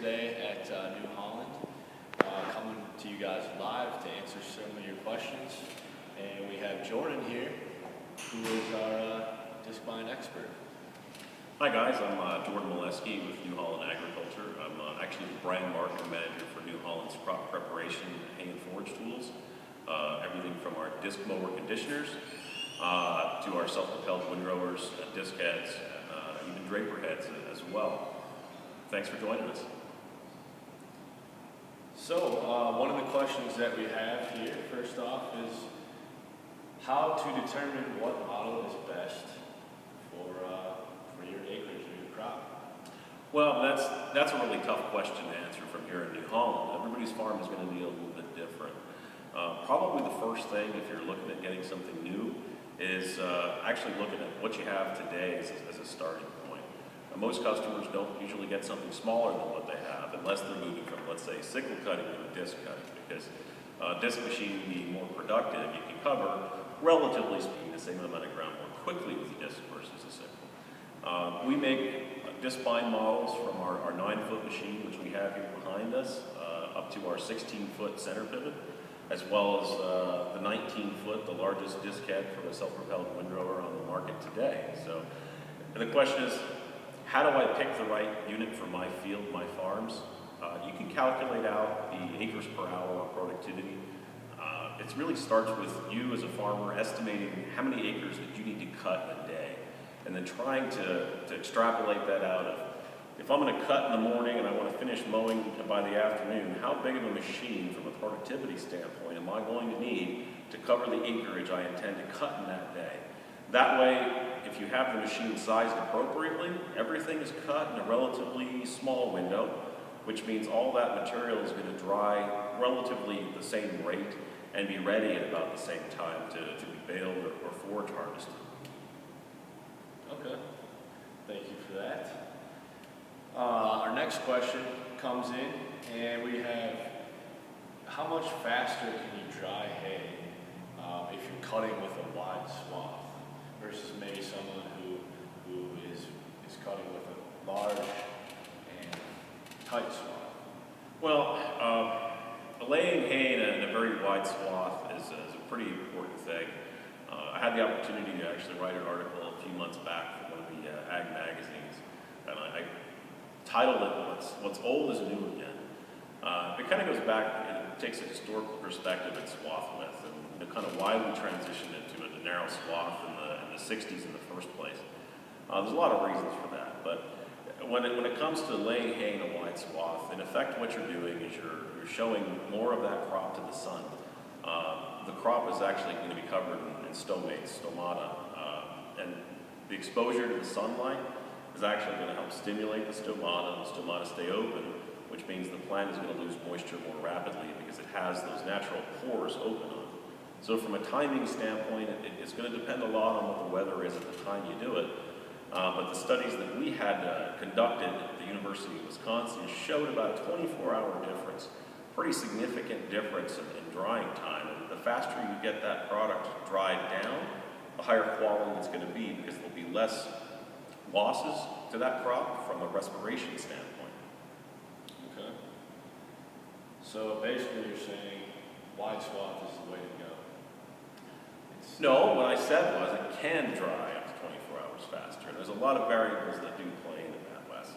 today at New Holland, coming to you guys live to answer some of your questions. And we have Jordan here, who is our discbine expert. Hi guys, I'm Jordan Milewski with New Holland Agriculture. I'm actually the brand marketing manager for New Holland's crop preparation hay and forage tools. Everything from our disc mower conditioners to our self-propelled windrowers, disc heads, even draper heads as well. Thanks for joining us. So, one of the questions that we have here, first off, is how to determine what model is best for your acreage or your crop? Well, that's a really tough question to answer from here in New Holland. Everybody's farm is going to be a little bit different. Probably the first thing, if you're looking at getting something new, is actually looking at what you have today as a starting point. Most customers don't usually get something smaller than what they have unless they're moving from, let's say, sickle cutting to disc cutting, because disc machine being more productive, you can cover, relatively speaking, the same amount of ground more quickly with a disc versus a sickle. We make discbine models from our 9-foot machine, which we have here behind us, up to our 16-foot center pivot, as well as the 19-foot, the largest disc head for a self-propelled windrower on the market today. So the question is, how do I pick the right unit for my field, my farms? You can calculate out the acres per hour productivity. It really starts with you as a farmer estimating how many acres that you need to cut a day, and then trying to extrapolate that out of, if I'm going to cut in the morning and I want to finish mowing by the afternoon, how big of a machine from a productivity standpoint am I going to need to cover the acreage I intend to cut in that day? That way, if you have the machine sized appropriately, everything is cut in a relatively small window, which means all that material is going to dry relatively the same rate and be ready at about the same time to be baled or forage harvested. Okay, thank you for that. Our next question comes in, and we have, how much faster can you dry hay if you're cutting with a wide swath versus maybe someone who is cutting with a large and tight swath? Well, laying hay in a very wide swath is a pretty important thing. I had the opportunity to actually write an article a few months back for one of the ag magazines, and I titled it, What's Old is New Again. It kind of goes back, it takes a historical perspective at swath width, and kind of why we transitioned into a narrow swath in the 60s in the first place. There's a lot of reasons for that, but when it comes to laying hay in a wide swath, in effect what you're doing is you're showing more of that crop to the sun. The crop is actually going to be covered in stomates, stomata, and the exposure to the sunlight is actually going to help stimulate the stomata stay open, which means the plant is going to lose moisture more rapidly because it has those natural pores open on it. So from a timing standpoint, it's going to depend a lot on what the weather is at the time you do it. But the studies that we had conducted at the University of Wisconsin showed about a 24-hour difference, pretty significant difference in drying time. And the faster you get that product dried down, the higher quality it's going to be, because there'll be less losses to that crop from a respiration standpoint. Okay. So basically you're saying wide swath is the way to go. No, what I said was it can dry up to 24 hours faster. There's a lot of variables that do play into that, Wes.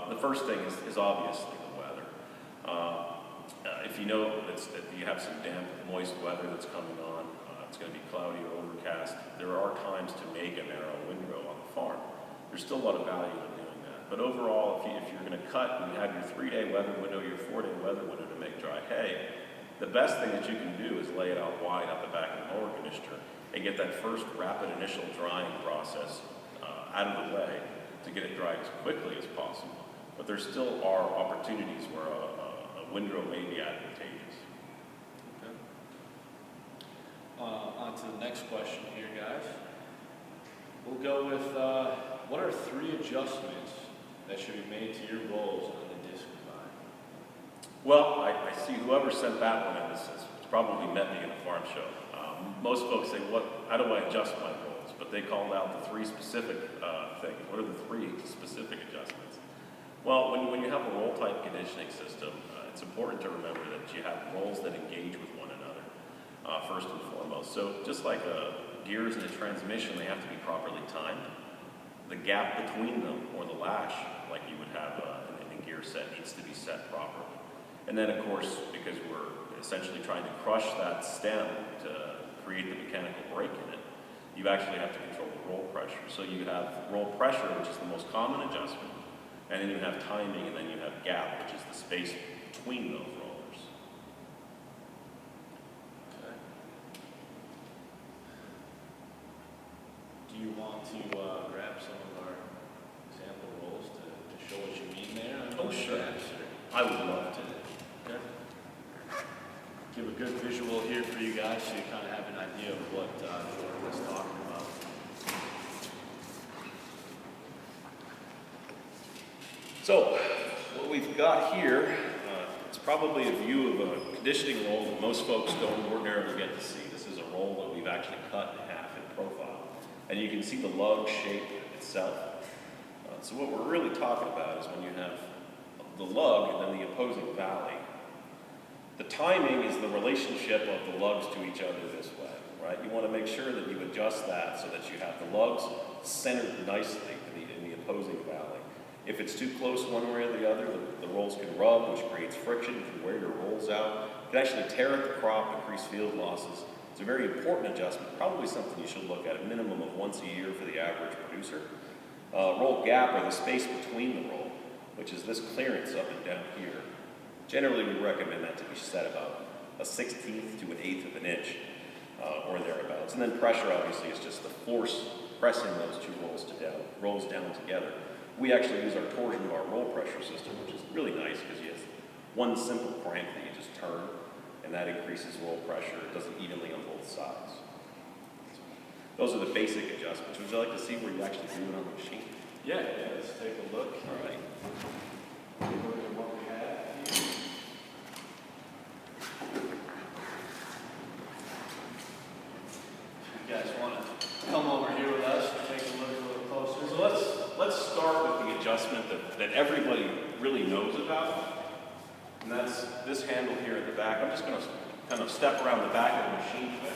The first thing is obviously the weather. If you know that you have some damp, moist weather that's coming on, it's going to be cloudy or overcast, there are times to make a narrow windrow on the farm. There's still a lot of value in doing that. But overall, if you're going to cut and you have your 3-day weather window, your 4-day weather window to make dry hay, the best thing that you can do is lay it out wide out the back of the mower conditioner and get that first rapid initial drying process out of the way to get it dried as quickly as possible. But there still are opportunities where a windrow may be advantageous. Okay. On to the next question here, guys. We'll go with, what are 3 adjustments that should be made to your rolls on the discbine? Well, I see whoever sent that one in has probably met me in a farm show. Most folks say, how do I adjust my rolls? But they called out the 3 specific things. What are the 3 specific adjustments? Well, when you have a roll-type conditioning system, it's important to remember that you have rolls that engage with one another, first and foremost. So just like gears in a transmission, they have to be properly timed. The gap between them, or the lash, like you would have in a gear set, needs to be set properly. And then, of course, because we're essentially trying to crush that stem to create the mechanical break in it, you actually have to control the roll pressure. So you have roll pressure, which is the most common adjustment, and then you have timing, and then you have gap, which is the space between those rollers. Okay. Do you want to grab some of our example rolls to show what you mean there? Oh, sure. I would love to. Okay. Give a good visual here for you guys so you kind of have an idea of what Jordan was talking about. So, what we've got here, it's probably a view of a conditioning roll that most folks don't ordinarily get to see. This is a roll that we've actually cut in half in profile. And you can see the lug shape itself. So what we're really talking about is when you have the lug and then the opposing valley. The timing is the relationship of the lugs to each other this way, right? You want to make sure that you adjust that so that you have the lugs centered nicely in the opposing valley. If it's too close one way or the other, the rolls can rub, which creates friction. You can wear your rolls out. You can actually tear at the crop, increase field losses. It's a very important adjustment, probably something you should look at a minimum of once a year for the average producer. Roll gap, or the space between the roll, which is this clearance up and down here. Generally, we recommend that to be set about a 1/16th to an 1/8 of an inch, or thereabouts. And then pressure, obviously, is just the force pressing those two rolls down together. We actually use our torsion of our roll pressure system, which is really nice because you have one simple crank that you just turn, and that increases roll pressure. It does it evenly on both sides. Those are the basic adjustments. Would you like to see where you actually do it on the machine? Yeah, let's take a look. All right. Look at what we have here. You guys want to come over here with us and take a look a little closer? So let's start with the adjustment that everybody really knows about, and that's this handle here at the back. I'm just going to kind of step around the back of the machine quick.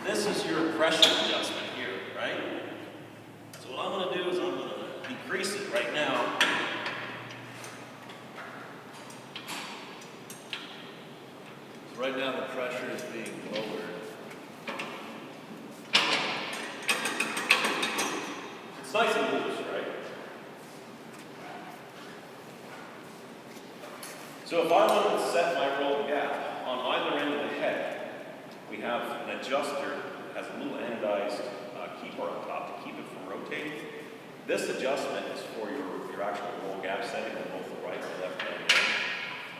This is your pressure adjustment here, right? So what I'm going to do is I'm going to decrease it right now. So right now the pressure is being lowered. It's nice and loose, right? So if I want to set my roll gap on either end of the head, we have an adjuster that has a little anodized keeper on top to keep it from rotating. This adjustment is for your actual roll gap setting on both the right and left hand.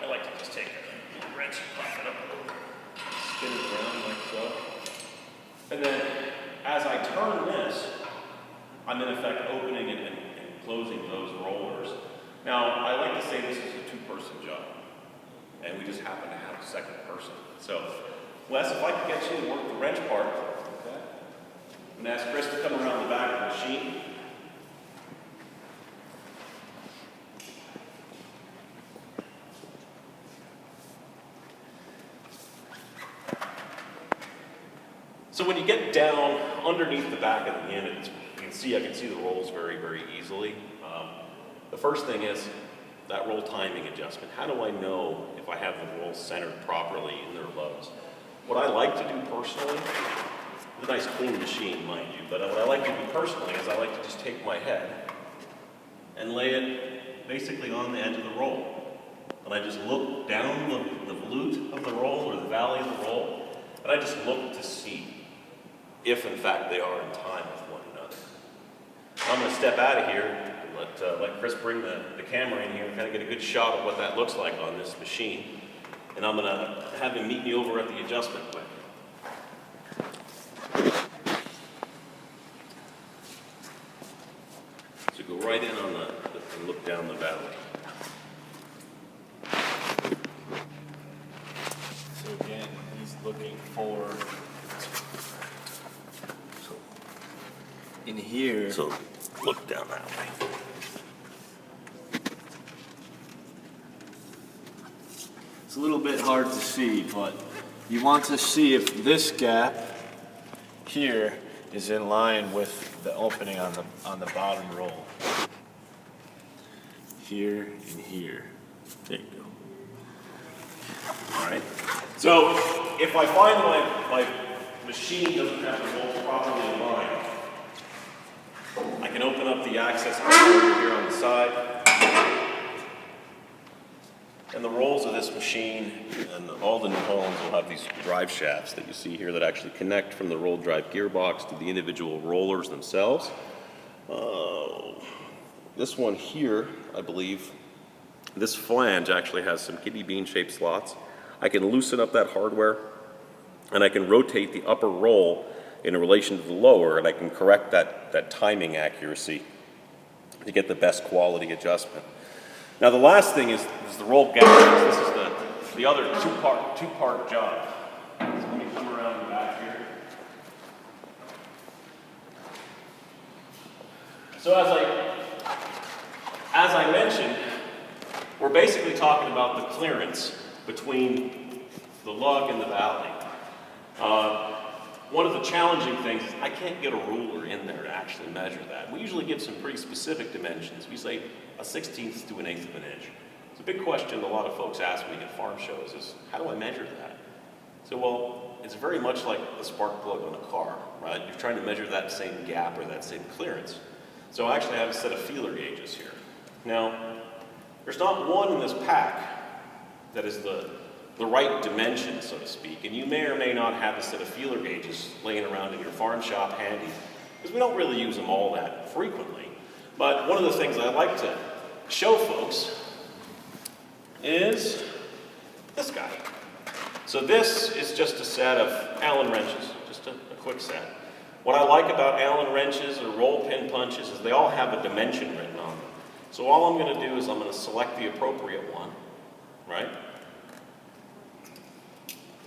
I like to just take a little wrench and pop it up a little, spin it around like so. And then as I turn this, I'm in effect opening and closing those rollers. Now, I like to say this is a two-person job, and we just happen to have a second person. So, Wes, if I could get you to work the wrench part, okay. I'm going to ask Chris to come around the back of the machine. So when you get down underneath the back of the unit, I can see the rolls very, very easily. The first thing is that roll timing adjustment. How do I know if I have the rolls centered properly in their lugs? What I like to do personally, it's a nice clean machine, mind you, but what I like to do personally is I like to just take my head and lay it basically on the edge of the roll. And I just look down the volute of the roll, or the valley of the roll, and I just look to see if in fact they are in time with one another. I'm going to step out of here and let Chris bring the camera in here and kind of get a good shot of what that looks like on this machine. And I'm going to have him meet me over at the adjustment point. So go right in on and look down the valley. So again, he's looking for in here. So look down that way. It's a little bit hard to see, but you want to see if this gap here is in line with the opening on the bottom roll. Here and here. There you go. All right. So if I find my machine doesn't have the rolls properly in line, I can open up the access point over here on the side. And the rolls of this machine and all the New Hollands will have these drive shafts that you see here that actually connect from the roll drive gearbox to the individual rollers themselves. This one here, I believe, this flange actually has some kidney bean shaped slots. I can loosen up that hardware and I can rotate the upper roll in relation to the lower, and I can correct that timing accuracy to get the best quality adjustment. Now the last thing is the roll gap. This is the other two-part job. So let me come around the back here. So as I mentioned, we're basically talking about the clearance between the lug and the valley. One of the challenging things is I can't get a ruler in there to actually measure that. We usually give some pretty specific dimensions. We say a 1/16th to an 1/8 of an inch. It's a big question a lot of folks ask me at farm shows is, how do I measure that? So, well, it's very much like the spark plug on a car, right? You're trying to measure that same gap or that same clearance. So I actually have a set of feeler gauges here. Now, there's not one in this pack that is the right dimension, so to speak, and you may or may not have a set of feeler gauges laying around in your farm shop handy, because we don't really use them all that frequently. But one of the things I like to show folks is this guy. So this is just a set of Allen wrenches, just a quick set. What I like about Allen wrenches or roll pin punches is they all have a dimension written on them. So all I'm going to do is I'm going to select the appropriate one, right?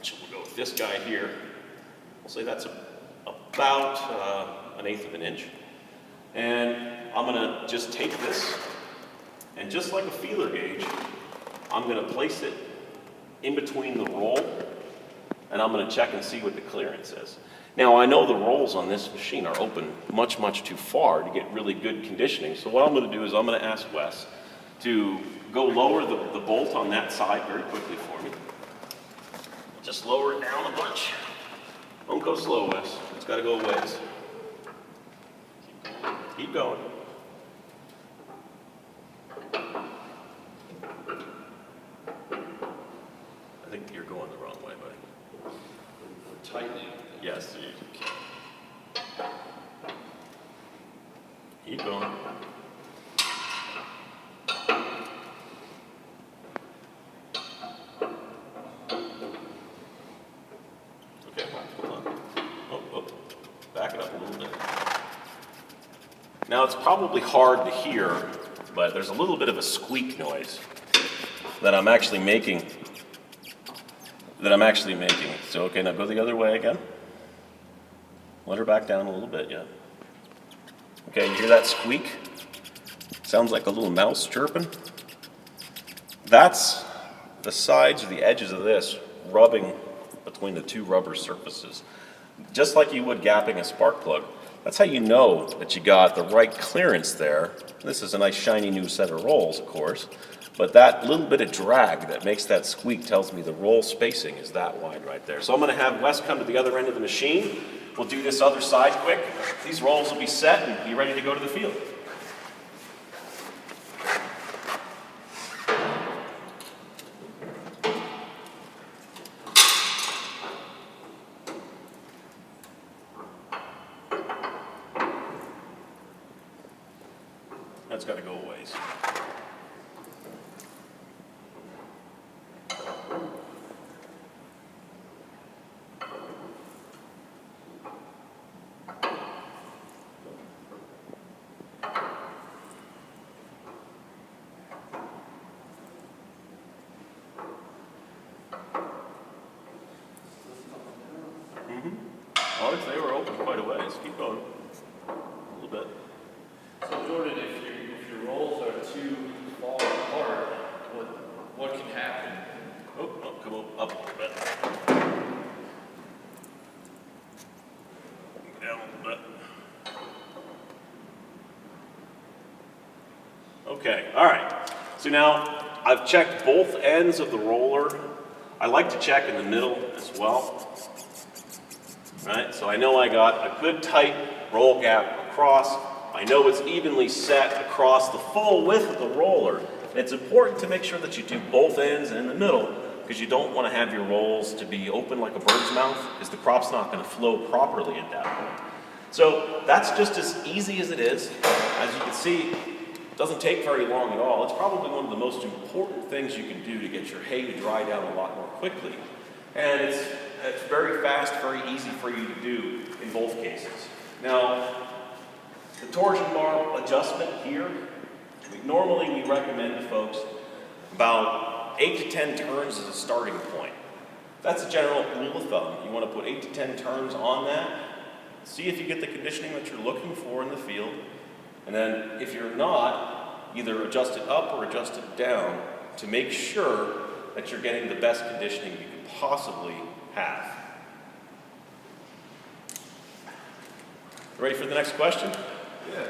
So we'll go with this guy here. We'll say that's about 1/8 of an inch. And I'm going to just take this, and just like a feeler gauge, I'm going to place it in between the roll, and I'm going to check and see what the clearance is. Now, I know the rolls on this machine are open much, much too far to get really good conditioning. So what I'm going to do is I'm going to ask Wes to go lower the bolt on that side very quickly for me. Just lower it down a bunch. Don't go slow, Wes. It's got to go a ways. Keep going. I think you're going the wrong way, buddy. We're tightening. Yes. Keep going. Okay, hold on. Oh, back it up a little bit. Now it's probably hard to hear, but there's a little bit of a squeak noise that I'm actually making. So, okay, now go the other way again. Let her back down a little bit, yeah. Okay, you hear that squeak? Sounds like a little mouse chirping. That's the sides or the edges of this rubbing between the two rubber surfaces. Just like you would gapping a spark plug. That's how you know that you got the right clearance there. This is a nice shiny new set of rolls, of course. But that little bit of drag that makes that squeak tells me the roll spacing is that wide right there. So I'm going to have Wes come to the other end of the machine. We'll do this other side quick. These rolls will be set and be ready to go to the field. That's got to go a ways. Oh, they were open quite a ways. Keep going. Jordan, if your rolls are too far apart, what can happen? Oh, come on, up a little bit. Down a little bit. Okay, all right. So now I've checked both ends of the roller. I like to check in the middle as well. Right, so I know I got a good tight roll gap across. I know it's evenly set across the full width of the roller. It's important to make sure that you do both ends and in the middle, because you don't want to have your rolls to be open like a bird's mouth, because the crop's not going to flow properly at that point. So that's just as easy as it is. As you can see, it doesn't take very long at all. It's probably one of the most important things you can do to get your hay to dry down a lot more quickly. And it's very fast, very easy for you to do in both cases. Now, the torsion bar adjustment here, normally we recommend to folks about 8 to 10 turns as a starting point. That's a general rule of thumb. You want to put 8 to 10 turns on that, see if you get the conditioning that you're looking for in the field, and then if you're not, either adjust it up or adjust it down to make sure that you're getting the best conditioning you can possibly have. Ready for the next question? Yeah.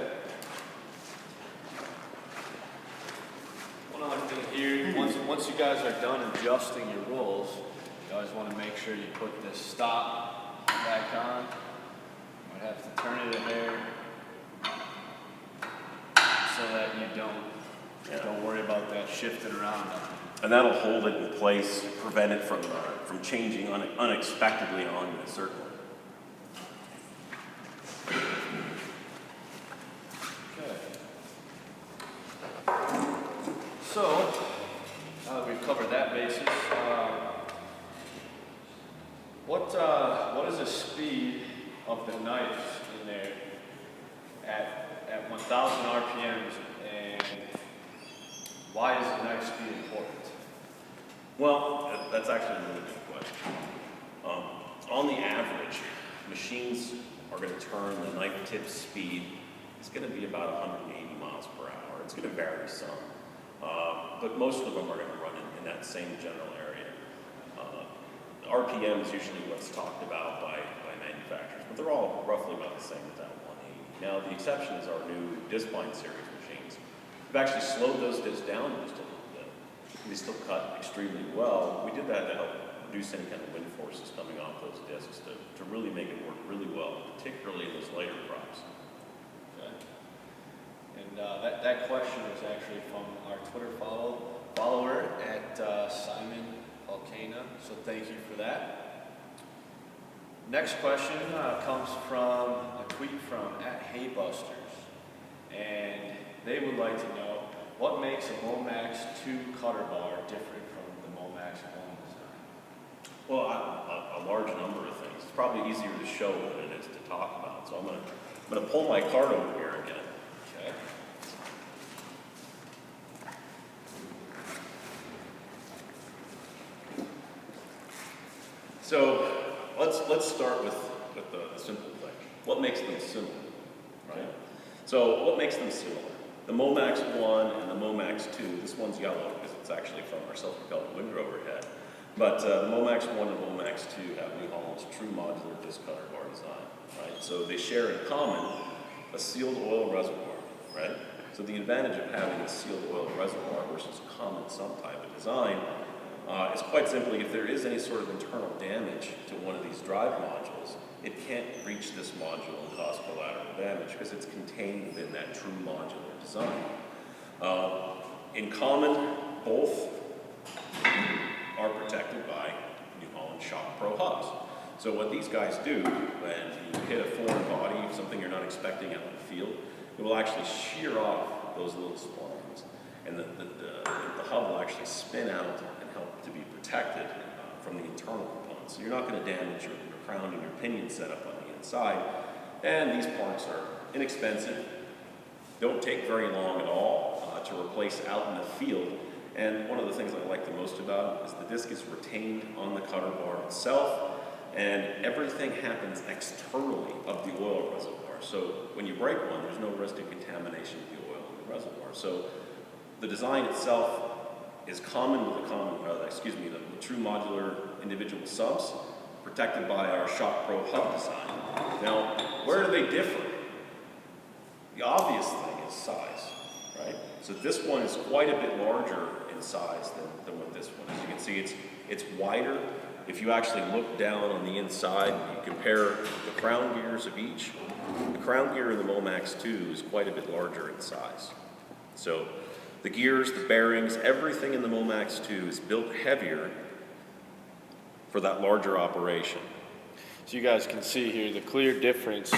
One other thing here, once you guys are done adjusting your rolls, you always want to make sure you put this stop back on. You might have to turn it a hair so that you don't worry about that shifting around. And that'll hold it in place, prevent it from changing unexpectedly on you, certainly. Okay. So, now that we've covered that basis, what is the speed of the knife in there at 1,000 RPMs, and why is the knife speed important? Well, that's actually a really good question. On the average, machines are going to turn the knife tip speed. It's going to be about 180 miles per hour. It's going to vary some, but most of them are going to run in that same general area. RPM is usually what's talked about by manufacturers, but they're all roughly about the same as that 180. Now, the exception is our new Discbine series machines. We've actually slowed those discs down just a little bit. They still cut extremely well. We did that to help reduce any kind of wind forces coming off those discs to really make it work really well, particularly in those lighter crops. Okay. And that question was actually from our Twitter follower at Simon Volcana, so thank you for that. Next question comes from a tweet from @Haybusters, and they would like to know what makes a MowMax II Cutterbar different from the MowMax I design. Well, a large number of things. It's probably easier to show than it is to talk about. So I'm gonna pull my card over here again. Okay. So let's start with the simple thing. What makes them similar, right? So what makes them similar? The MowMax I and the MowMax II, this one's yellow because it's actually from our self-propelled windrower head. But the MowMax I and MowMax II have New Holland's true modular disc cutter bar design, right? So they share in common a sealed oil reservoir, right? So the advantage of having a sealed oil reservoir versus a common some type of design is quite simply if there is any sort of internal damage to one of these drive modules, it can't reach this module and cause collateral damage because it's contained within that true modular design. In common, both are protected by New Holland Shock Pro hubs. So what these guys do when you hit a foreign body, something you're not expecting out in the field, it will actually shear off those little splines, and the hub will actually spin out and help to be protected from the internal components. So you're not going to damage your crown and your pinion setup on the inside. And these parts are inexpensive, don't take very long at all to replace out in the field. And one of the things I like the most about it is the disc is retained on the cutter bar itself, and everything happens externally of the oil reservoir. So when you break one, there's no risk of contamination of the oil in the reservoir. So the design itself is common with the true modular individual subs, protected by our Shock Pro hub design. Now, where do they differ? The obvious thing is size, right? So this one is quite a bit larger in size than what this one is. You can see it's wider. If you actually look down on the inside, you compare the crown gears of each. The crown gear in the MowMax II is quite a bit larger in size. So the gears, the bearings, everything in the MowMax II is built heavier for that larger operation. So you guys can see here the clear difference.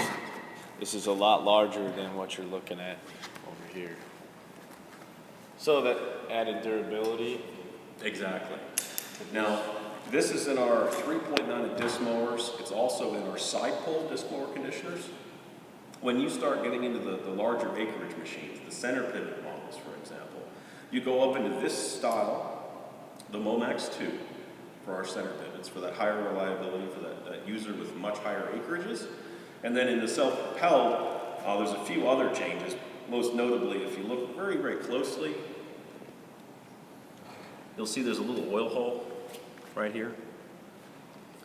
This is a lot larger than what you're looking at over here. So that added durability. Exactly. Now, this is in our 3.9 disc mowers. It's also in our side pole disc mower conditioners. When you start getting into the larger acreage machines, the center pivot models, for example, you go up into this style, the MowMax II, for our center pivots, for that higher reliability, for that user with much higher acreages. And then in the self-propelled, there's a few other changes. Most notably, if you look very, very closely, you'll see there's a little oil hole right here.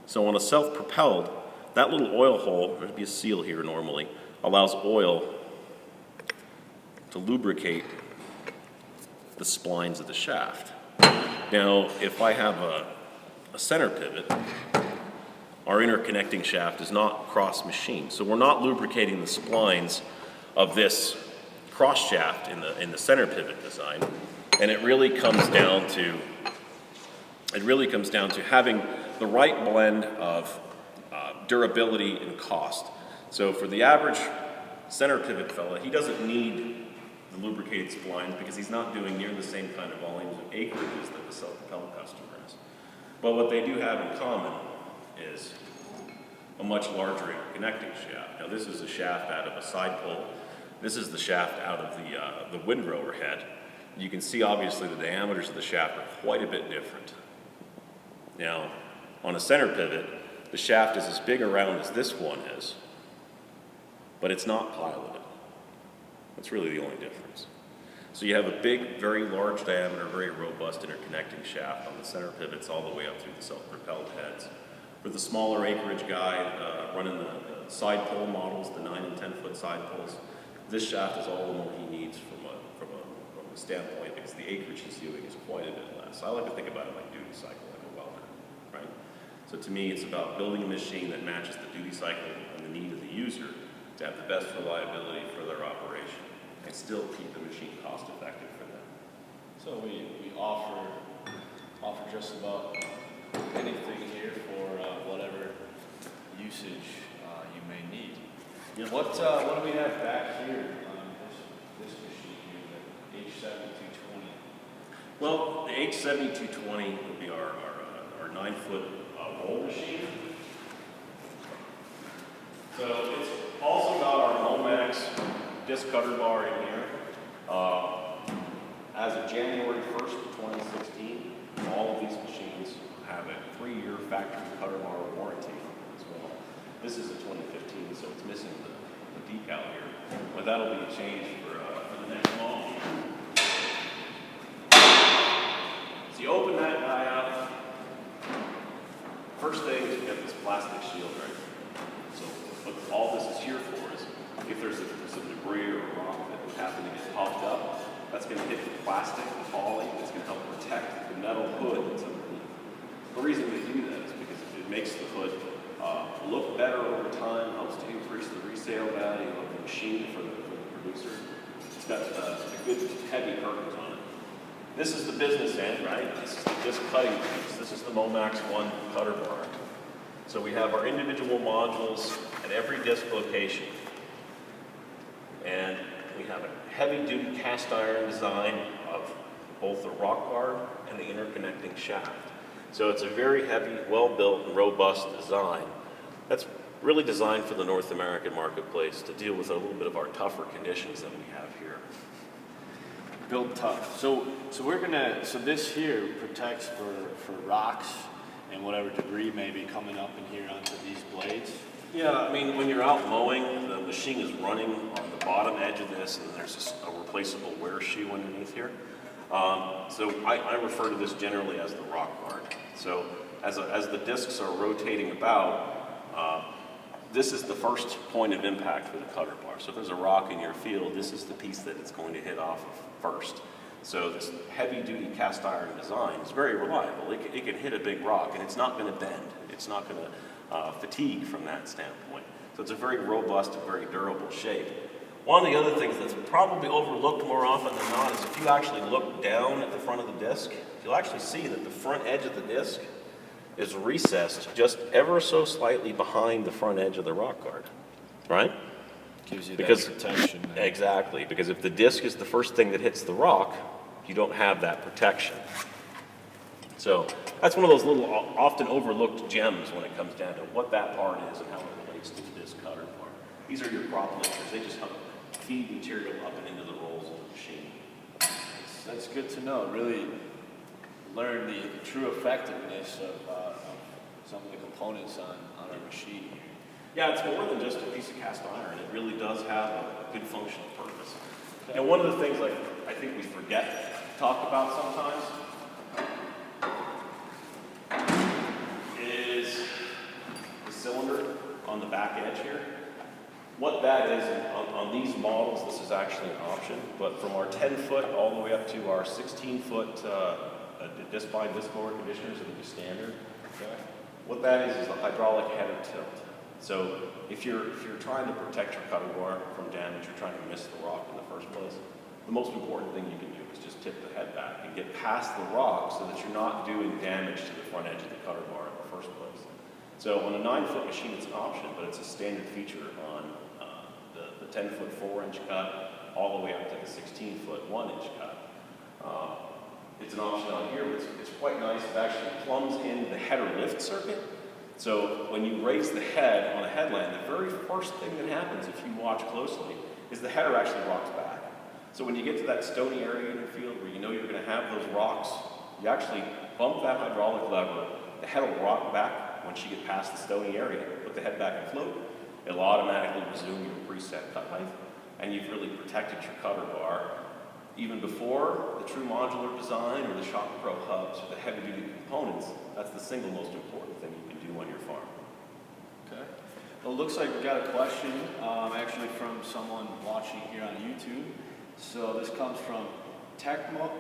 So on a self-propelled, that little oil hole, there'd be a seal here normally, allows oil to lubricate the splines of the shaft. Now, if I have a center pivot, our interconnecting shaft is not cross-machined, so we're not lubricating the splines of this cross shaft in the center pivot design, and it really comes down to having the right blend of durability and cost. So for the average center pivot fella, he doesn't need the lubricated splines because he's not doing near the same kind of volumes of acreages that the self-propelled customer is. But what they do have in common is a much larger interconnecting shaft. Now this is a shaft out of a side pole. This is the shaft out of the windrower head. You can see obviously the diameters of the shaft are quite a bit different. Now, on a center pivot, the shaft is as big around as this one is, but it's not piloted. That's really the only difference. So you have a big, very large diameter, very robust interconnecting shaft on the center pivots all the way up through the self-propelled heads. For the smaller acreage guy running the side pole models, the 9 and 10 foot side poles, this shaft is all the more he needs from a standpoint because the acreage he's doing is quite a bit less. I like to think about it like duty cycle, like a welder, right? So to me, it's about building a machine that matches the duty cycle and the need of the user to have the best reliability for their operation and still keep the machine cost effective for them. So we offer just about anything here for whatever usage you may need. Yep. What do we have back here on this machine here, the H7220? Well, the H7220 would be our 9 foot roll machine. So it's also got our MowMax disc Cutterbar in here. As of January 1st, 2016, all of these machines have a 3-year factory Cutterbar warranty as well. This is a 2015, so it's missing the decal here, but that'll be a change for the next model. So you open that guy up. First thing is we have this plastic shield right here. So what all this is here for is if there's some debris or rock that would happen to get popped up, that's going to hit the plastic, the poly, it's going to help protect the metal hood that's underneath. The reason we do that is because it makes the hood look better over time, helps to increase the resale value of the machine for the producer. It's got good heavy curtains on it. This is the business end, right? This is the disc cutting piece. This is the MowMax I Cutterbar. So we have our individual modules at every disc location. And we have a heavy-duty cast iron design of both the rock guard and the interconnecting shaft. So it's a very heavy, well-built, and robust design that's really designed for the North American marketplace to deal with a little bit of our tougher conditions that we have here. Built tough. So this here protects for rocks and whatever debris may be coming up in here onto these blades. Yeah, I mean, when you're out mowing, the machine is running on the bottom edge of this, and there's a replaceable wear shoe underneath here. So I refer to this generally as the rock guard. So as the discs are rotating about, this is the first point of impact for the cutter bar. So if there's a rock in your field, this is the piece that it's going to hit off of first. So this heavy-duty cast iron design is very reliable. It can hit a big rock, and it's not going to bend. It's not going to fatigue from that standpoint. So it's a very robust, very durable shape. One of the other things that's probably overlooked more often than not is if you actually look down at the front of the disc, you'll actually see that the front edge of the disc is recessed just ever so slightly behind the front edge of the rock guard, right? Gives you that protection. Exactly, because if the disc is the first thing that hits the rock, you don't have that protection. So that's one of those little often overlooked gems when it comes down to what that part is and how it relates to the disc cutter part. These are your crop lifters. They just help feed material up and into the rolls of the machine. That's good to know. Really learn the true effectiveness of some of the components on our machine. Yeah, it's more than just a piece of cast iron. It really does have a good functional purpose. And one of the things I think we forget to talk about sometimes is the cylinder on the back edge here. What that is, on these models, this is actually an option, but from our 10-foot all the way up to our 16-foot Discbine Mower-Conditioners that will be standard, okay? What that is the hydraulic header tilt. So if you're trying to protect your cutter bar from damage, you're trying to miss the rock in the first place, the most important thing you can do is just tip the head back and get past the rock so that you're not doing damage to the front edge of the cutter bar in the first place. So on a 9-foot machine, it's an option, but it's a standard feature on the 10-foot 4-inch cut all the way up to the 16-foot 1-inch cut. It's an option on here, but it's quite nice. It actually plumbs in the header lift circuit. So when you raise the head on a headland, the very first thing that happens, if you watch closely, is the header actually rocks back. So when you get to that stony area in your field where you know you're going to have those rocks, you actually bump that hydraulic lever, the head will rock back once you get past the stony area, put the head back and float. It'll automatically resume your preset cut height, and you've really protected your cutter bar. Even before the true modular design or the Shock Pro hubs or the heavy-duty components, that's the single most important thing you can do on your farm. Okay. Well, it looks like we got a question actually from someone watching here on YouTube. So this comes from Techno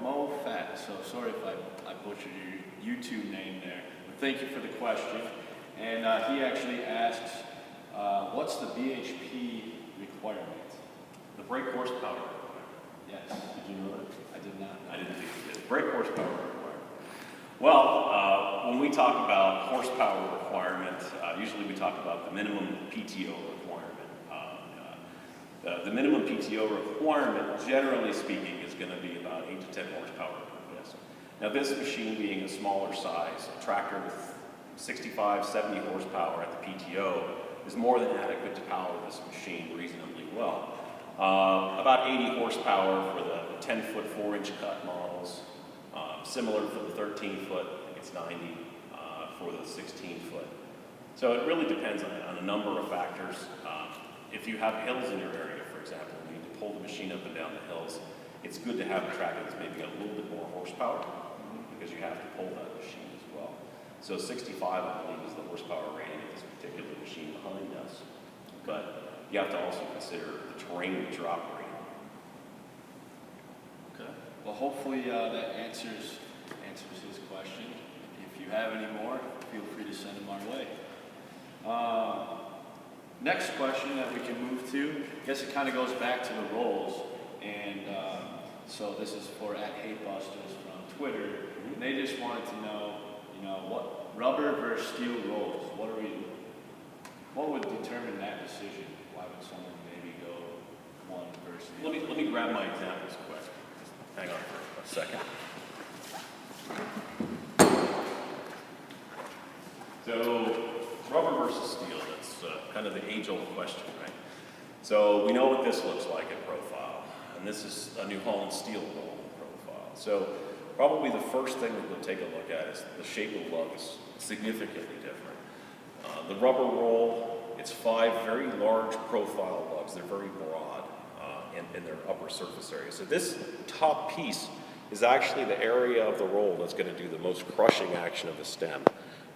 Mo Fat. So sorry if I butchered your YouTube name there. But thank you for the question. And he actually asks, what's the BHP requirement? The brake horsepower requirement. Yes. Did you know that? I did not know. I didn't think you did. Brake horsepower requirement. Well, when we talk about horsepower requirement, usually we talk about the minimum PTO requirement. The minimum PTO requirement, generally speaking, is going to be about 8 to 10 horsepower per disc. Now this machine being a smaller size, a tractor with 65, 70 horsepower at the PTO is more than adequate to power this machine reasonably well. About 80 horsepower for the 10-foot 4-inch cut models. Similar for the 13-foot, I think it's 90 for the 16-foot. So it really depends on a number of factors. If you have hills in your area, for example, and you need to pull the machine up and down the hills, it's good to have a tractor that's maybe got a little bit more horsepower because you have to pull that machine as well. So 65, I believe, is the horsepower rating of this particular machine behind us. But you have to also consider the terrain that you're operating. Okay. Well, hopefully that answers his question. If you have any more, feel free to send them our way. Next question that we can move to, I guess it kind of goes back to the rolls. And so this is for @HateBusters from Twitter. And they just wanted to know, what rubber versus steel rolls. What would determine that decision? Why would someone maybe go one versus the other? Let me grab my examples quick. Just hang on for a second. So, rubber versus steel, that's kind of the age-old question, right? So we know what this looks like in profile, and this is a New Holland steel roll in profile. So probably the first thing that we'll take a look at is the shape of lug is significantly different. The rubber roll, it's 5 very large profile lugs. They're very broad in their upper surface area. So this top piece is actually the area of the roll that's going to do the most crushing action of the stem.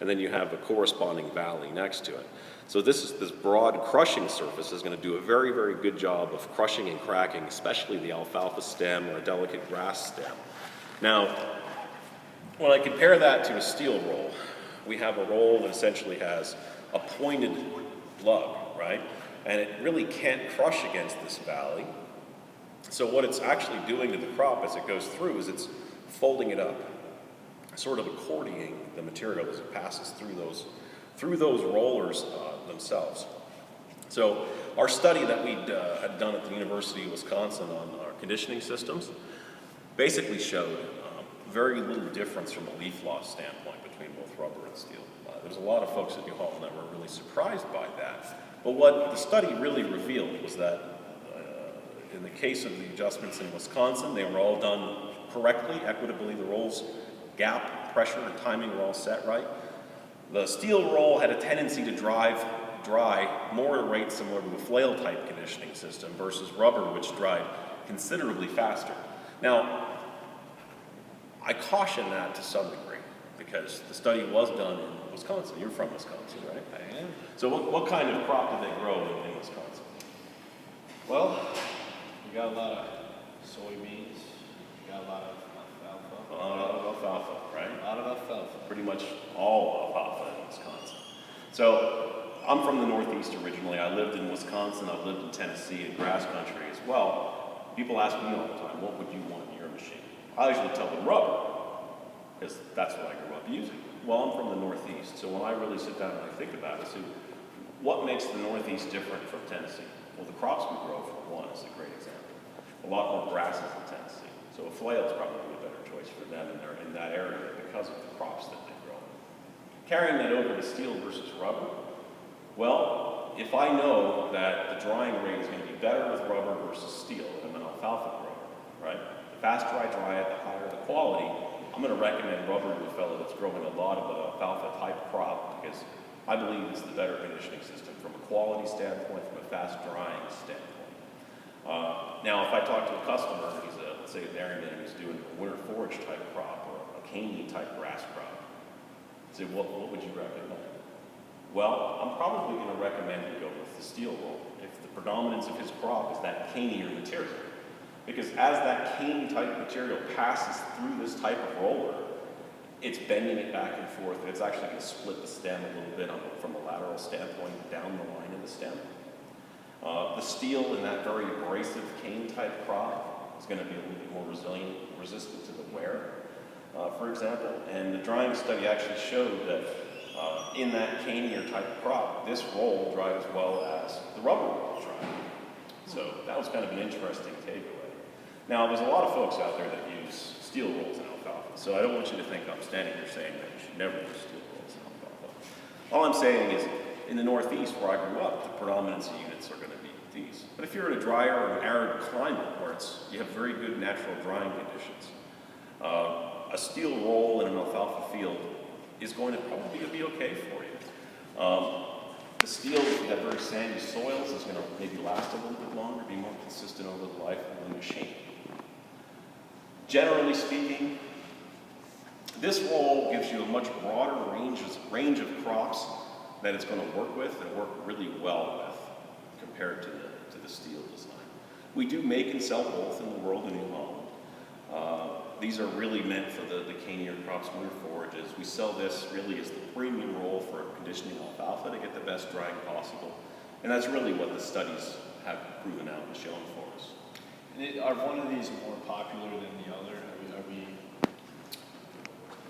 And then you have a corresponding valley next to it. So this broad crushing surface is going to do a very, very good job of crushing and cracking, especially the alfalfa stem or a delicate grass stem. Now, when I compare that to a steel roll, we have a roll that essentially has a pointed lug, right? And it really can't crush against this valley. So what it's actually doing to the crop as it goes through is it's folding it up, sort of accordioning the material as it passes through those rollers themselves. So our study that we had done at the University of Wisconsin on our conditioning systems basically showed very little difference from a leaf loss standpoint between both rubber and steel. There's a lot of folks at New Holland that were really surprised by that. But what the study really revealed was that in the case of the adjustments in Wisconsin, they were all done correctly, equitably. The rolls, gap, pressure, and timing were all set right. The steel roll had a tendency to dry more at a rate similar to a flail-type conditioning system versus rubber, which dried considerably faster. Now, I caution that to some degree because the study was done in Wisconsin. You're from Wisconsin, right? I am. So what kind of crop did they grow in Wisconsin? Well, we got a lot of soybeans, we got a lot of alfalfa. A lot of alfalfa, right? A lot of alfalfa. Pretty much all alfalfa in Wisconsin. So I'm from the Northeast originally. I lived in Wisconsin. I've lived in Tennessee and grass country as well. People ask me all the time, what would you want in your machine? I usually tell them rubber, because that's what I grew up using. Well, I'm from the Northeast, so when I really sit down and I think about it, I say, what makes the Northeast different from Tennessee? Well, the crops we grow, for one, is a great example. A lot more grasses in Tennessee. So a flail is probably a better choice for them in that area because of the crops that they grow. Carrying that over to steel versus rubber, well, if I know that the drying rate is going to be better with rubber versus steel than an alfalfa grower, right? The faster I dry it, the higher the quality. I'm going to recommend rubber to a fellow that's growing a lot of an alfalfa-type crop because I believe it's the better conditioning system from a quality standpoint, from a fast drying standpoint. Now, if I talk to a customer, he's let's say a dairyman who's doing a winter forage type crop or a caney type grass crop, I'd say, what would you recommend? Well, I'm probably going to recommend you go with the steel roll if the predominance of his crop is that canier material. Because as that cane type material passes through this type of roller, it's bending it back and forth. It's actually going to split the stem a little bit from a lateral standpoint down the line of the stem. The steel in that very abrasive cane type crop is going to be a little bit more resilient, resistant to the wear, for example. And the drying study actually showed that in that canier type crop, this roll dried as well as the rubber roll dried. So that was kind of an interesting takeaway. Now, there's a lot of folks out there that use steel rolls in alfalfa, so I don't want you to think I'm standing here saying that you should never use steel rolls in alfalfa. All I'm saying is, in the Northeast where I grew up, the predominance of units are going to be these. But if you're in a drier or an arid climate where you have very good natural drying conditions, a steel roll in an alfalfa field is going to probably be okay for you. The steel, if you have very sandy soils, is going to maybe last a little bit longer, be more consistent over the life of the machine. Generally speaking, this roll gives you a much broader range of crops that it's going to work with and work really well with compared to the steel design. We do make and sell both in the world in New Holland. These are really meant for the canier crops, winter forages. We sell this really as the premium roll for conditioning alfalfa to get the best drying possible. And that's really what the studies have proven out and shown for us. And are one of these more popular than the other? Are we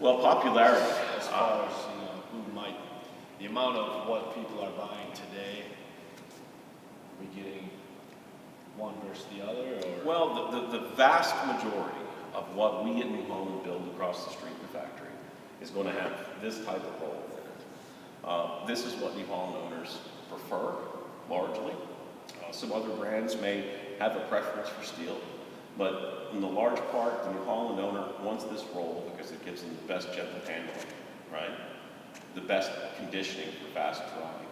well, popularity. As far as, the amount of what people are buying today, are we getting one versus the other? Or? Well, the vast majority of what we at New Holland build across the street in the factory is going to have this type of roll in it. This is what New Holland owners prefer, largely. Some other brands may have a preference for steel, but in the large part, the New Holland owner wants this roll because it gives them the best gentle handling, right? the best conditioning for fast drying.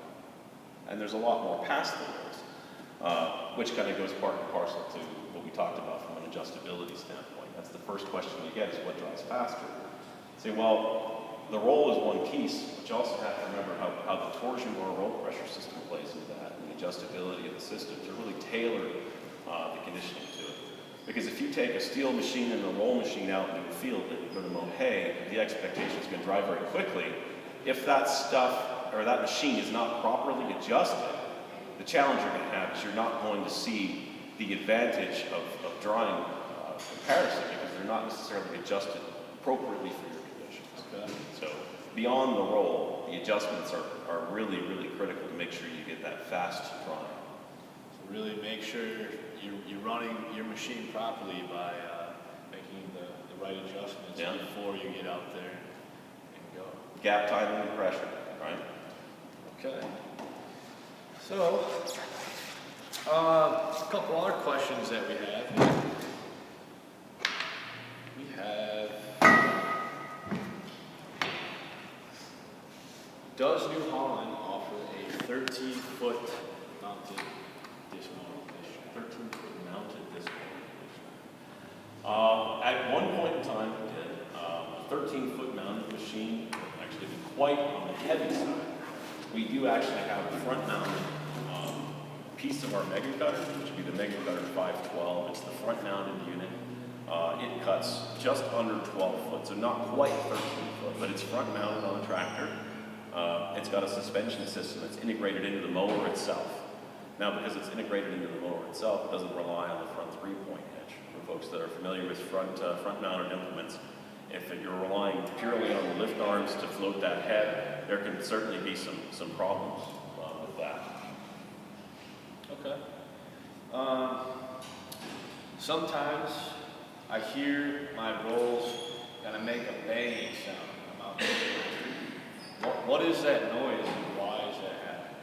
And there's a lot more past the rolls, which kind of goes part and parcel to what we talked about from an adjustability standpoint. That's the first question you get is what dries faster? Say, well, the roll is one piece, but you also have to remember how the torsion or roll pressure system plays into that, and the adjustability of the system to really tailor the conditioning to it. Because if you take a steel machine and a roll machine out into a field that you go to mow hay, the expectation is going to dry very quickly. If that stuff or that machine is not properly adjusted, the challenge you're going to have is you're not going to see the advantage of drying comparison because they're not necessarily adjusted appropriately for your conditions. Okay? So beyond the roll, the adjustments are really, really critical to make sure you get that fast drying. So really make sure you're running your machine properly by making the right adjustments before you get out there and go. Gap timing and pressure, right? Okay. So, a couple other questions that we have. We have, does New Holland offer a 13-foot mounted disc mower conditioner? 13-foot mounted disc mower conditioner. At one point in time, we did. A 13-foot mounted machine actually be quite on the heavy side. We do actually have a front-mounted piece of our Mega Cutter, which would be the Mega Cutter 512. It's the front-mounted unit. It cuts just under 12 foot, so not quite 13 foot, but it's front-mounted on a tractor. It's got a suspension system that's integrated into the mower itself. Now, because it's integrated into the mower itself, it doesn't rely on the front three-point hitch. For folks that are familiar with front-mounted implements, if you're relying purely on the lift arms to float that head, there can certainly be some problems with that. Okay. Sometimes I hear my rolls kind of make a banging sound. I'm out there. What is that noise and why is that happening?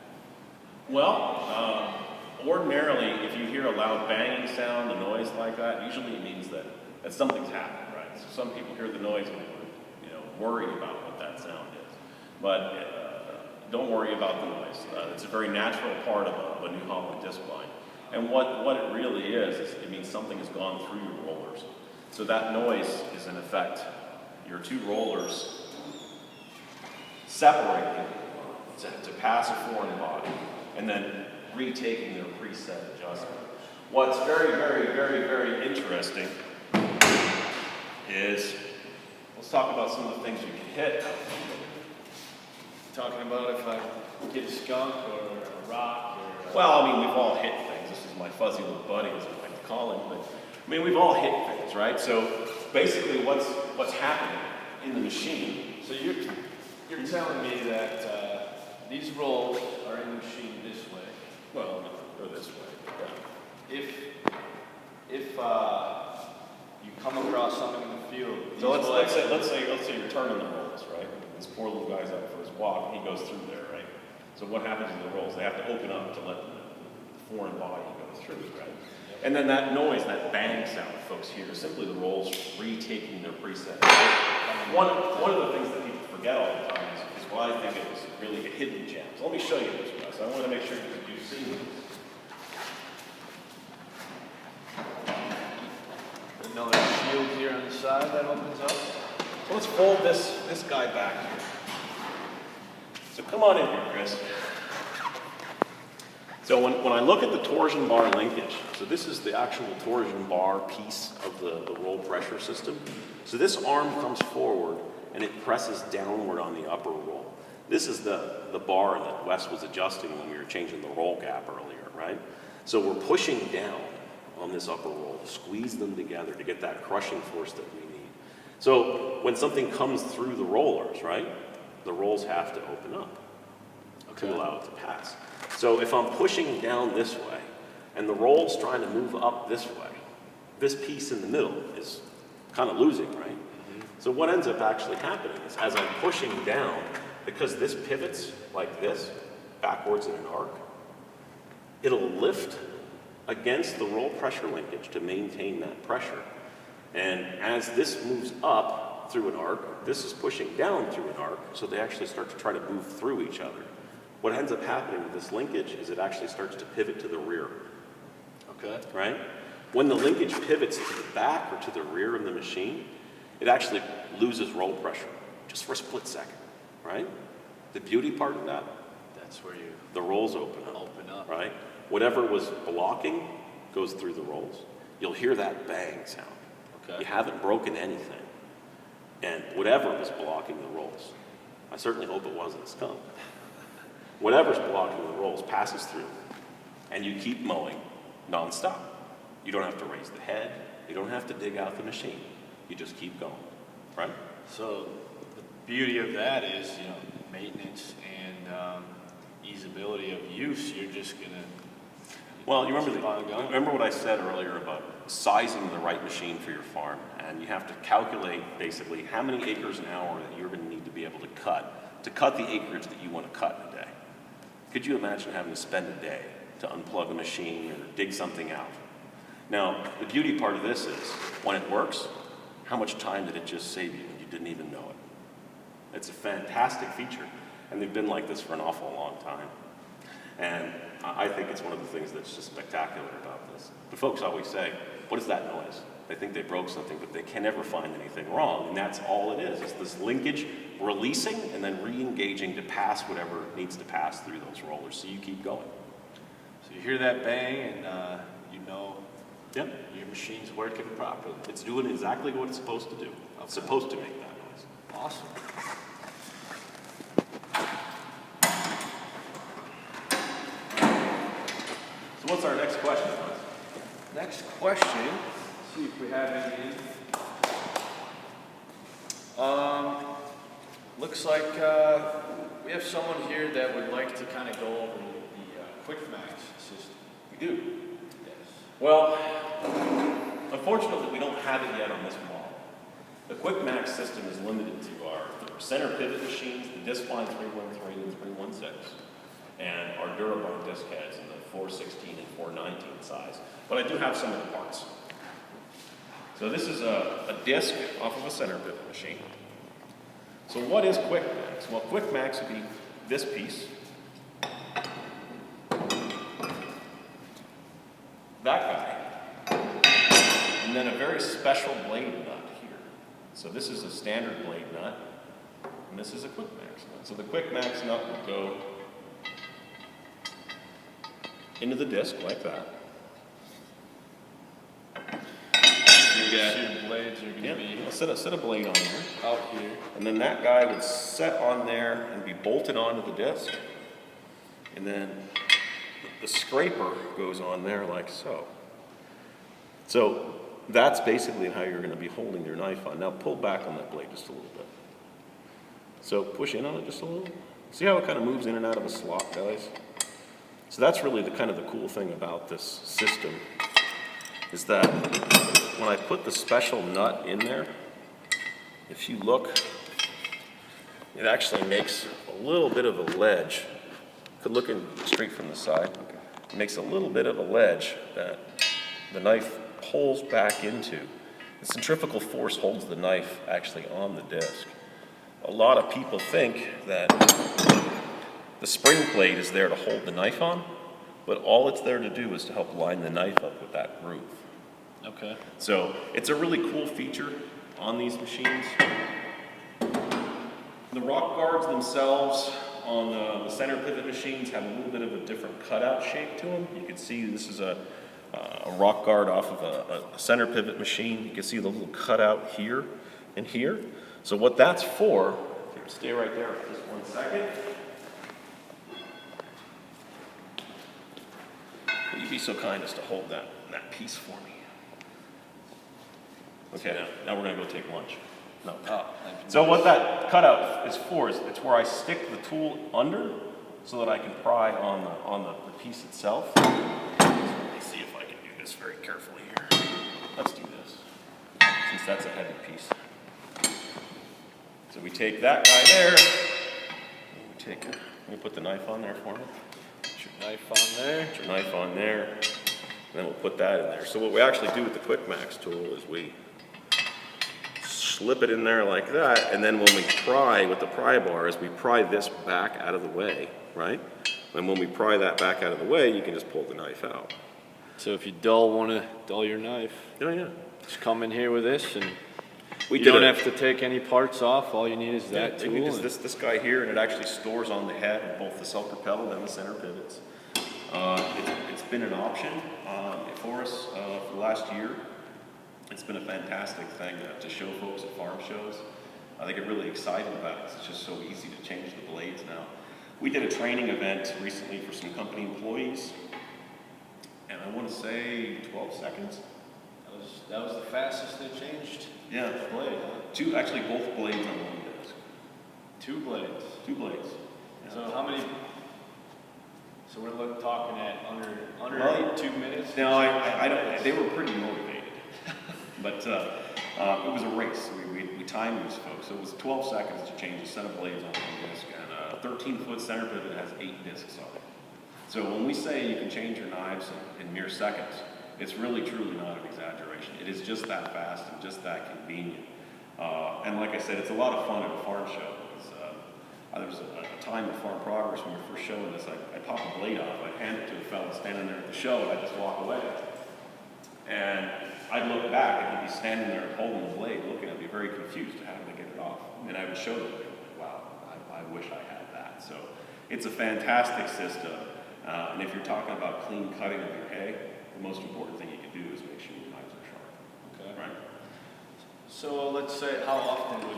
Well, ordinarily, if you hear a loud banging sound, a noise like that, usually it means that something's happened, right? So some people hear the noise and they worry about what that sound is. But don't worry about the noise. It's a very natural part of a New Holland Discbine. And what it really is it means something has gone through your rollers. So that noise is in effect your two rollers separating to pass a foreign body and then retaking their preset adjustment. What's very, very, very, very interesting is, let's talk about some of the things you can hit. Talking about if I get a skunk or a rock or... Well, I mean, we've all hit things. This is my fuzzy little buddy, as I like to call him. But I mean, we've all hit things, right? So basically, what's happening in the machine? So you're telling me that these rolls are in the machine this way. Well, no, go this way. If you come across something in the field, So let's say you're turning the rolls, right? This poor little guy's out for his walk, and he goes through there, right? So what happens in the rolls? They have to open up to let the foreign body go through, right? And then that noise, that bang sound folks hear, is simply the rolls retaking their preset. One of the things that people forget all the time is why I think it was really a hidden gem. So let me show you this, guys. I want to make sure you see this. Another shield here on the side that opens up. So let's fold this guy back here. So come on in here, Chris. So when I look at the torsion bar linkage, so this is the actual torsion bar piece of the roll pressure system. So this arm comes forward and it presses downward on the upper roll. This is the bar that Wes was adjusting when we were changing the roll gap earlier, right? So we're pushing down on this upper roll to squeeze them together to get that crushing force that we need. So when something comes through the rollers, right, the rolls have to open up to allow it to pass. So if I'm pushing down this way and the roll's trying to move up this way, this piece in the middle is kind of losing, right? Mm-hmm. So what ends up actually happening is as I'm pushing down, because this pivots like this, backwards in an arc, it'll lift against the roll pressure linkage to maintain that pressure. And as this moves up, up through an arc, this is pushing down through an arc, so they actually start to try to move through each other. What ends up happening with this linkage is it actually starts to pivot to the rear. Okay. Right? When the linkage pivots to the back or to the rear of the machine, it actually loses roll pressure, just for a split second, right? The beauty part of that, That's where you the rolls open up, right? Whatever was blocking goes through the rolls. You'll hear that bang sound. Okay. You haven't broken anything. And whatever was blocking the rolls, I certainly hope it wasn't a skunk. Whatever's blocking the rolls passes through, and you keep mowing nonstop. You don't have to raise the head. You don't have to dig out the machine. You just keep going, right? So the beauty of that is, you know, maintenance and easeability of use. You're just gonna. Well, you keep on going. remember what I said earlier about sizing the right machine for your farm, and you have to calculate basically how many acres an hour that you're going to need to be able to cut the acreage that you want to cut in a day. Could you imagine having to spend a day to unplug a machine or dig something out? Now, the beauty part of this is, when it works, how much time did it just save you and you didn't even know it? It's a fantastic feature, and they've been like this for an awful long time. And I think it's one of the things that's just spectacular about this. The folks always say, what is that noise? They think they broke something, but they can never find anything wrong. And that's all it is. It's this linkage releasing and then re-engaging to pass whatever needs to pass through those rollers. So you keep going. So you hear that bang and you know Yep. your machine's working properly. It's doing exactly what it's supposed to do. It's supposed to make that noise. Awesome. So what's our next question? Next question. Let's see if we have any in. Looks like we have someone here that would like to kind of go over the QuickMax system. We do. Yes. Well, unfortunately, we don't have it yet on this model. The QuickMax system is limited to our center pivot machines, the Discbine 313 and 316, and our Durabond disc heads in the 416 and 419 size. But I do have some of the parts. So this is a disc off of a center pivot machine. So what is QuickMax? Well, QuickMax would be this piece, that guy, and then a very special blade nut here. So this is a standard blade nut, and this is a QuickMax nut. So the QuickMax nut would go into the disc like that. You get, So your blades are going to be I'll set a blade on there. out here. And then that guy would set on there and be bolted onto the disc. And then the scraper goes on there like so. So that's basically how you're going to be holding your knife on. Now pull back on that blade just a little bit. So push in on it just a little. See how it kind of moves in and out of the slot, guys? So that's really the kind of the cool thing about this system, is that when I put the special nut in there, if you look, it actually makes a little bit of a ledge. Could look in straight from the side. It makes a little bit of a ledge that the knife pulls back into. The centrifugal force holds the knife actually on the disc. A lot of people think that the spring plate is there to hold the knife on, but all it's there to do is to help line the knife up with that groove. Okay. So it's a really cool feature on these machines. The rock guards themselves on the center pivot machines have a little bit of a different cutout shape to them. You can see this is a rock guard off of a center pivot machine. You can see the little cutout here and here. So what that's for, here, stay right there for just 1 second. Will you be so kind as to hold that piece for me? Okay, now we're gonna go take lunch. No. Oh, So what that cutout is for is it's where I stick the tool under so that I can pry on the piece itself. So let me see if I can do this very carefully here. Let's do this, since that's a heavy piece. So we take that guy there, and we put the knife on there for me. Put your knife on there. Put your knife on there, and then we'll put that in there. So what we actually do with the QuickMax tool is we slip it in there like that, and then when we pry with the pry bar is we pry this back out of the way, right? And when we pry that back out of the way, you can just pull the knife out. So if you want to dull your knife, Oh yeah. just come in here with this, and We you did don't a- have to take any parts off. All you need is that Yeah, tool. you just, and- this guy here, and it actually stores on the head of both the self-propelled and the center pivots. It's been an option for us for the last year. It's been a fantastic thing to show folks at farm shows. They get really excited about it. It's just so easy to change the blades now. We did a training event recently for some company employees, and I want to say 12 seconds. That was the fastest they changed Yeah, the blade, huh? actually both blades on one disc. 2 blades. 2 blades. Yeah. So how many? So we're talking at under Well, 2 minutes. No, I don't. They were pretty motivated, but it was a race. We timed these folks. So it was 12 seconds to change a set of blades on one disc, and a 13-foot center pivot has 8 discs on it. So when we say you can change your knives in mere seconds, it's really truly not an exaggeration. It is just that fast and just that convenient. And like I said, it's a lot of fun at a farm show. There was a time of Farm Progress when we were first showing this. I'd pop a blade off, I'd hand it to a fellow standing there at the show, and I'd just walk away. And I'd look back, and he'd be standing there holding the blade, looking at me very confused how did I get it off. And I would show them, wow, I wish I had that. So it's a fantastic system. And if you're talking about clean cutting of your hay, the most important thing you can do is make sure your knives are sharp. Okay. Right? So let's say, how often would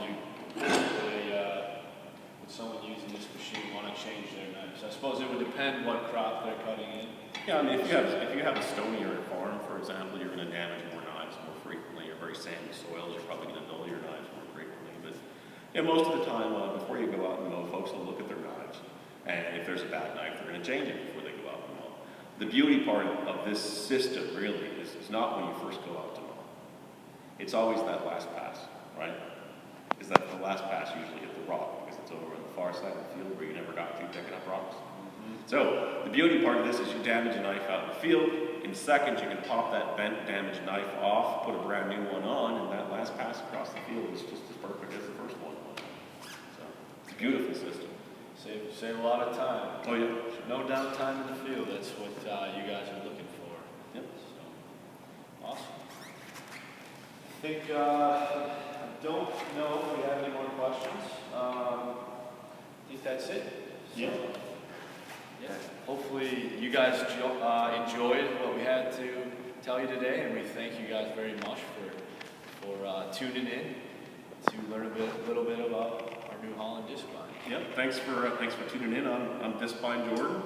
someone using this machine want to change their knives? I suppose it would depend what crop they're cutting in. Yeah, I mean, if you have a stonier farm, for example, you're going to damage more knives more frequently. You're very sandy soils, you're probably going to dull your knives more frequently. But yeah, most of the time, before you go out and mow, folks will look at their knives, and if there's a bad knife, they're going to change it before they go out and mow. The beauty part of this system really is not when you first go out to mow. It's always that last pass, right? Is that the last pass usually hit the rock because it's over on the far side of the field where you never got to picking up rocks. So the beauty part of this is you damage a knife out in the field. In seconds, you can pop that bent, damaged knife off, put a brand new one on, and that last pass across the field is just as perfect as the first one. So it's a beautiful system. Save a lot of time. Oh yeah. No downtime in the field. That's what you guys are looking for. Yep. So, awesome. I think I don't know if we have any more questions. I think that's it. So, Yeah. Yeah. Hopefully you guys enjoyed what we had to tell you today, and we thank you guys very much for tuning in to learn a little bit about our new Holland Discbine. Yep. Thanks for tuning in on Discbine Jordan.